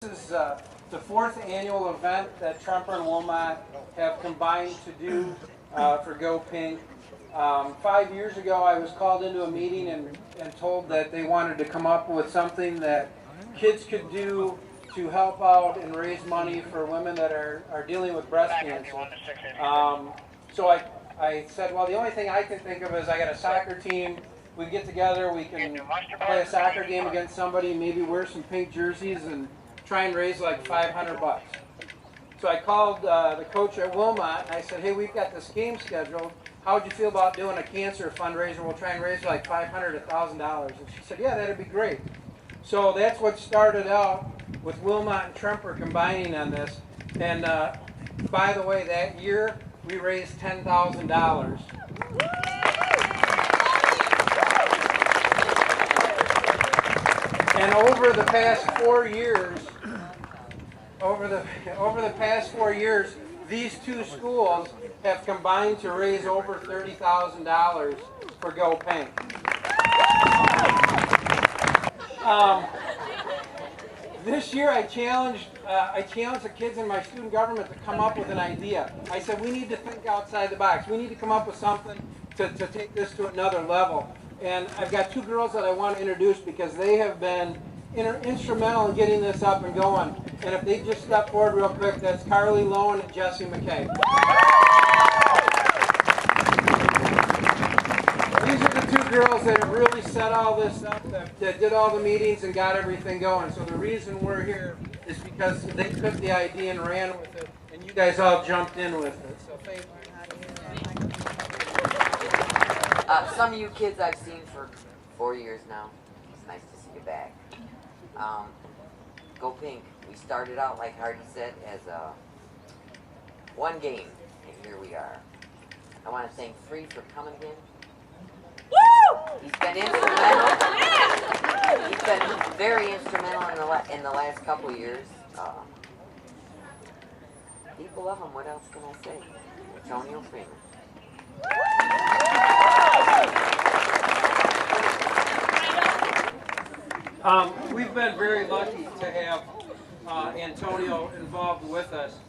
This is the fourth annual event that Tremper and Wilmot have combined to do for Go Pink. 5 years ago I was called into a meeting and told that they wanted to come up with something that kids could do to help out and raise money for women that are dealing with breast cancer. So I said, well, the only thing I can think of is I got a soccer team. We get together, we can play a soccer game against somebody, maybe wear some pink jerseys and try and raise like $500. So I called the coach at Wilmot and I said, hey, we've got this game scheduled. How would you feel about doing a cancer fundraiser? We'll try and raise like $500 to $1,000. And she said, yeah, that'd be great. So that's what started out with Wilmot and Tremper combining on this. And by the way, that year we raised $10,000. And over the past 4 years, over the past 4 years, these two schools have combined to raise over $30,000 for Go Pink. This year I challenged the kids in my student government to come up with an idea. I said, we need to think outside the box. We need to come up with something to take this to another level. And I've got two girls that I want to introduce because they have been instrumental in getting this up and going. And if they just step forward real quick, that's Carly Lowen and Jessie McKay. These are the two girls that have really set all this up, that did all the meetings and got everything going. So the reason we're here is because they took the idea and ran with it, and you guys all jumped in with it. So thank you. Some of you kids I've seen for 4 years now. It's nice to see you back. Go Pink. We started out, like Hardy said, as one game, and here we are. I want to thank Free for coming again. Woo! He's been instrumental. He's been very instrumental in the last couple of years. People love him. What else can I say? Antonio Freeman. We've been very lucky to have Antonio involved with us.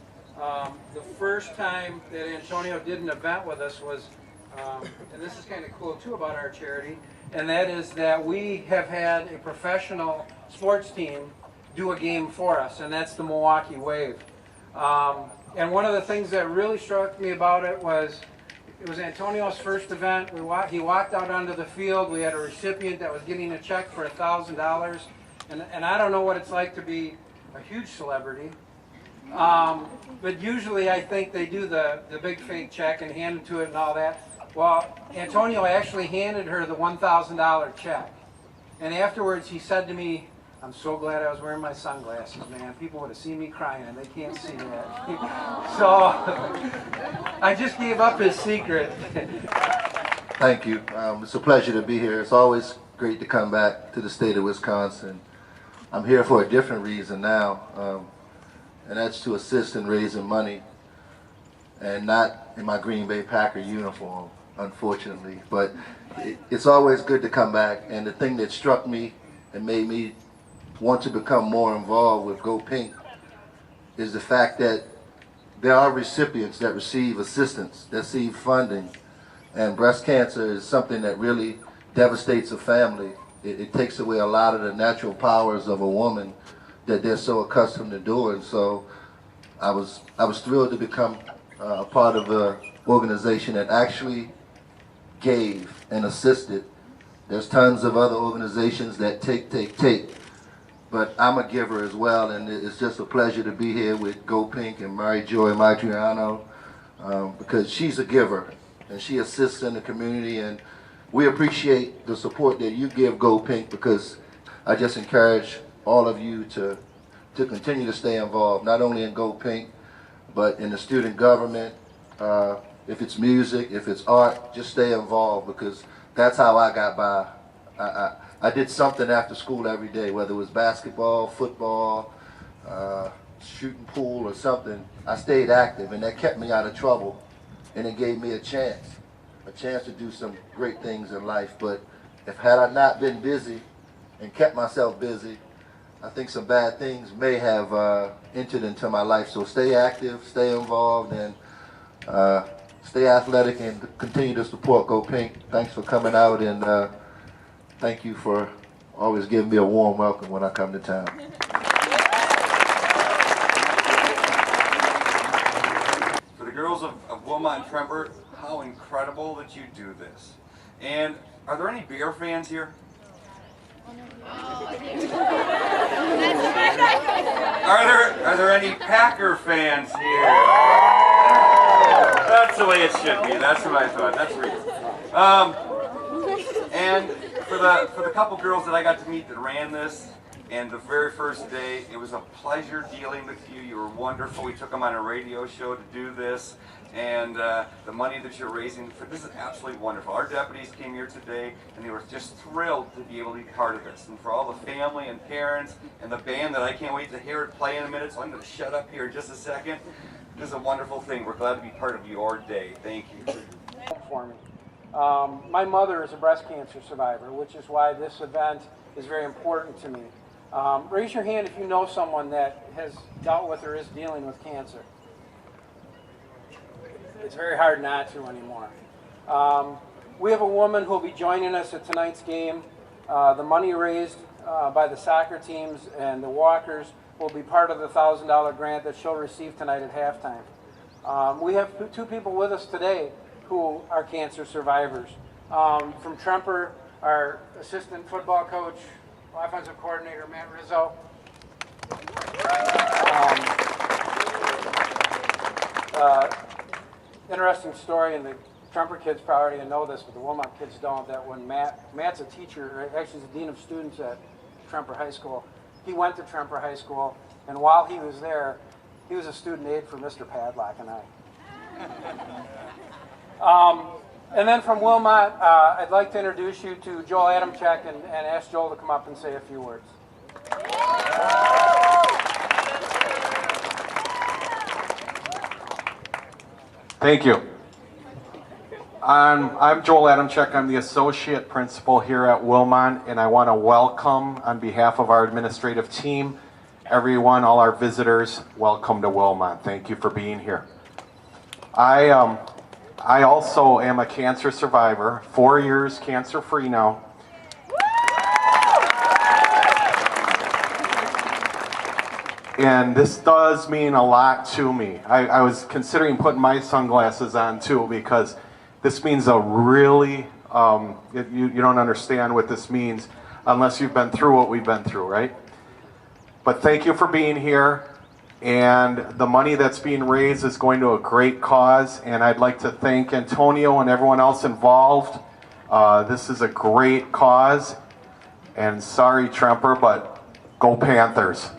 The first time that Antonio did an event with us was, and this is kind of cool too about our charity, and that is that we have had a professional sports team do a game for us, and that's the Milwaukee Wave. And one of the things that really struck me about it was Antonio's first event. He walked out onto the field. We had a recipient that was getting a check for $1,000. And I don't know what it's like to be a huge celebrity. But usually I think they do the big fake check and hand it to it and all that. Well, Antonio actually handed her the $1,000 check. And afterwards he said to me, I'm so glad I was wearing my sunglasses, man. People would have seen me crying, and they can't see that. So I just gave up his secret. Thank you. It's a pleasure to be here. It's always great to come back to the state of Wisconsin. I'm here for a different reason now, and that's to assist in raising money, and not in my Green Bay Packer uniform, unfortunately. But it's always good to come back, and the thing that struck me and made me want to become more involved with Go Pink is the fact that there are recipients that receive assistance, that receive funding, and breast cancer is something that really devastates a family. It takes away a lot of the natural powers of a woman that they're so accustomed to doing. So I was thrilled to become a part of an organization that actually gave and assisted. There's tons of other organizations that take. But I'm a giver as well, and it's just a pleasure to be here with Go Pink and Mary Joy Matriano, because she's a giver, and she assists in the community, and we appreciate the support that you give Go Pink, because I just encourage all of you to continue to stay involved, not only in Go Pink, but in the student government. If it's music, if it's art, just stay involved, because that's how I got by. I did something after school every day, whether it was basketball, football, shooting pool or something. I stayed active, and that kept me out of trouble, and it gave me a chance to do some great things in life. But had I not been busy and kept myself busy, I think some bad things may have entered into my life. So stay active, stay involved, and stay athletic, and continue to support Go Pink. Thanks for coming out, and thank you for always giving me a warm welcome when I come to town. For the girls of Wilmot and Tremper, how incredible that you do this. And are there any Bear fans here? Are there any Packer fans here? That's the way it should be. That's what I thought. That's real. And for the couple girls that I got to meet that ran this, and the very first day, it was a pleasure dealing with you. You were wonderful. We took them on a radio show to do this, and the money that you're raising for this is absolutely wonderful. Our deputies came here today, and they were just thrilled to be able to be part of this. And for all the family and parents and the band that I can't wait to hear it play in a minute, so I'm going to shut up here in just a second. This is a wonderful thing. We're glad to be part of your day. Thank you. For me. My mother is a breast cancer survivor, which is why this event is very important to me. Raise your hand if you know someone that has dealt with or is dealing with cancer. It's very hard not to anymore. We have a woman who will be joining us at tonight's game. The money raised by the soccer teams and the walkers will be part of the $1,000 grant that she'll receive tonight at halftime. We have two people with us today who are cancer survivors. From Tremper, our assistant football coach, offensive coordinator, Matt Rizzo. Interesting story, and the Tremper kids probably already know this, but the Wilmot kids don't, that when Matt's a teacher, actually he's the dean of students at Tremper High School. He went to Tremper High School, and while he was there, he was a student aide for Mr. Padlock and I. And then from Wilmot, I'd like to introduce you to Joel Adamczyk and ask Joel to come up and say a few words. Thank you. I'm Joel Adamczyk. I'm the associate principal here at Wilmot, and I want to welcome, on behalf of our administrative team, everyone, all our visitors, welcome to Wilmot. Thank you for being here. I also am a cancer survivor, 4 years cancer-free now. And this does mean a lot to me. I was considering putting my sunglasses on too, because this means a really, you don't understand what this means unless you've been through what we've been through, right? But thank you for being here. And the money that's being raised is going to a great cause, and I'd like to thank Antonio and everyone else involved. This is a great cause, and sorry, Tremper, but go Panthers.